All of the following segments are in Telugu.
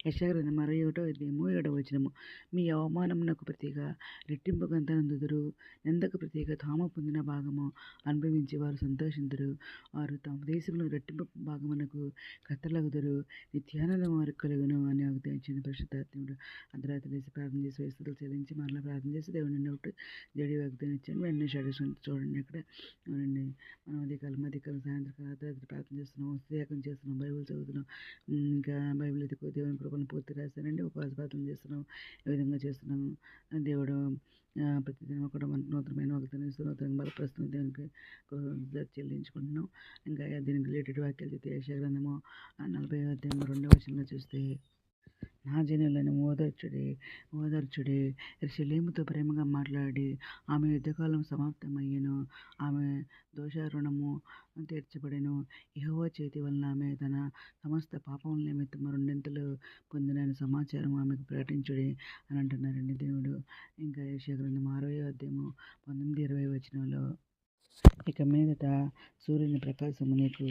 యెషయా గ్రంథం 61:7 మీ అవమానమునకు ప్రతిగా రెట్టింపు గంతనందుదురు, నిందకు ప్రతిగా తాము పొందిన భాగము అనుభవించి వారు సంతోషింతురు. వారు తమ దేశంలో రెట్టింపు భాగమునకు కర్తలగుదురు, నిత్యానందం వారికి కలుగును అని వాగ్దానం ఇచ్చిన పరిశుద్ధాత్ముడు. అర్ధరాత్రి లేచి ప్రార్థన చేసి వయసులు చెల్లించి మరలా ప్రార్థన చేసి దేవుని ఒకటి జడి వాగ్దానం ఇచ్చాను. వెంటనే షడ్రసం చూడండి ఇక్కడ అవునండి. మనం మధ్యకాలం సాయంత్రకాలం అర్ధరాత్రి ప్రార్థన చేస్తున్నాం, త్యాగం చేస్తున్నాం, బైబిల్ చదువుతున్నాం. ఇంకా బైబిల్ ఎత్తుకో దేవుని కృపను పూర్తి రాశానండి. ఉపవాస ప్రార్థన చేస్తున్నాం. ఈ విధంగా చేస్తున్నాము. దేవుడు ప్రతిదినం కూడా మనకు నూతనమైన వాగ్దానం ఇస్తూ నూతనంగా బలపరుస్తున్న దేవునికి కృతజ్ఞతలు చెల్లించుకుంటున్నాం. ఇంకా దీనికి రిలేటెడ్ వాక్యాలు చూస్తే యెషయా గ్రంథము 40వ అధ్యాయం 2వ వచనంలో చూస్తే, నా జనులను ఓదార్చుడి, యెరూషలేముతో ప్రేమగా మాట్లాడి ఆమె యుద్ధకాలం సమాప్తమయ్యెను, ఆమె దోషారుణము తీర్చబడెను. యెహోవా చేతి వలన ఆమె తన సమస్త పాపముల నిమిత్తము రెండింతలు పొందినని సమాచారం ఆమెకు ప్రకటించుడి అని అంటున్నారండి దేవుడు. ఇంకా యెషయా గ్రంథం 6వ అధ్యాయము 19-20 ఇక మీదట సూర్యుని ప్రకాశము నీకు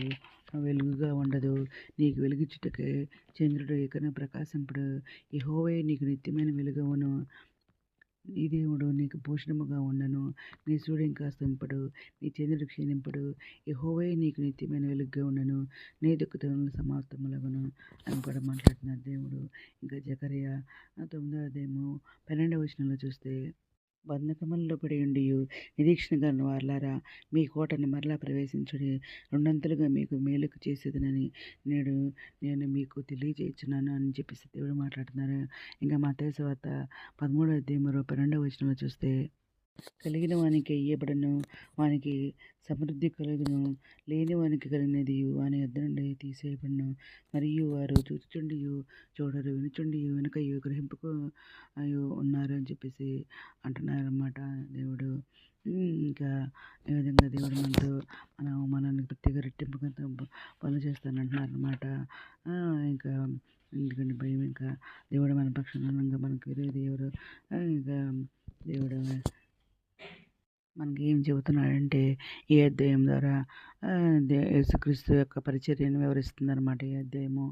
వెలుగుగా ఉండదు, నీకు వెలుగిచ్చుటకై చంద్రుడు ఇకను ప్రకాశింపడు. యెహోవాయే నీకు నిత్యమైన వెలుగవును, నీ దేవుడు నీకు భూషణముగా ఉండను. నీ సూర్యుడు ఇంకా అస్తమింపడు, నీ చంద్రుడు క్షీణింపడు. యెహోవాయే నీకు నిత్యమైన వెలుగుగా ఉండను, నీ దుఃఖదినములు సమాప్తములగును అని కూడా మాట్లాడుతున్నారు దేవుడు. ఇంకా జకర్యా 9వ అధ్యాయము 12వ వచనంలో చూస్తే, బంధకములలో పడియుండియు నిరీక్షణ గల వారలారా, మీ కోటను మరలా ప్రవేశించుడి, రెండంతలుగా మీకు మేలుకు చేసేదనని నేను మీకు తెలియజేయుచున్నాను అని చెప్పేసి దేవుడు మాట్లాడుతున్నారు. ఇంకా మత్తయి సువార్త 13వ అధ్యాయము 12వ వచనంలో చూస్తే, కలిగిన వానికి ఇయ్యబడను, వానికి సమృద్ధి కలుగును, లేని వానికి కలిగినది వాని యొద్ద నుండి తీసివేయబడును. మరియు వారు చూచుచుండియు చూడరు, వినుచుండియు వినకయు గ్రహింపకు ఉన్నారు అని చెప్పేసి అంటున్నారన్నమాట దేవుడు. ఇంకా ఈ విధంగా దేవుడు మనల్ని ప్రత్యేక రెట్టింపుగా పనులు చేస్తానంటున్నారన్నమాట. ఇంకా ఎందుకంటే భయం, ఇంకా దేవుడు మన పక్షాన మనకు విరోధి ఎవరు? ఇంకా దేవుడు మనకి ఏం చెబుతున్నాడంటే ఈ అధ్యాయం ద్వారా యేసుక్రీస్తు యొక్క పరిచర్యను వివరిస్తుందన్నమాట ఈ అధ్యాయము.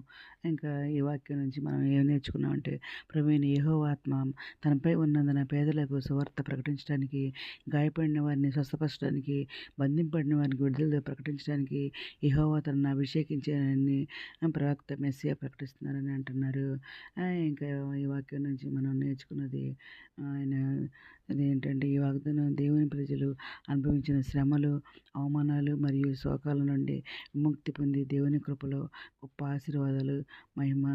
ఇంకా ఈ వాక్యం నుంచి మనం ఏం నేర్చుకున్నామంటే, ప్రభువైన యెహోవా ఆత్మ తనపై ఉన్నందున పేదలకు సువార్త ప్రకటించడానికి, గాయపడిన వారిని స్వస్థపరచడానికి, బంధింపబడిన వారికి విడుదల ప్రకటించడానికి యెహోవా తనను అభిషేకించానని ప్రవక్త మెస్సియా ప్రకటిస్తున్నారని అంటున్నారు. ఇంకా ఈ వాక్యం నుంచి మనం నేర్చుకున్నది అదేంటంటే, ఈ వాగ్దానం దేవుని ప్రజలు అనుభవించిన శ్రమలు, అవమానాలు మరియు శోకాల నుండి విముక్తి పొంది దేవుని కృపలో గొప్ప ఆశీర్వాదాలు, మహిమ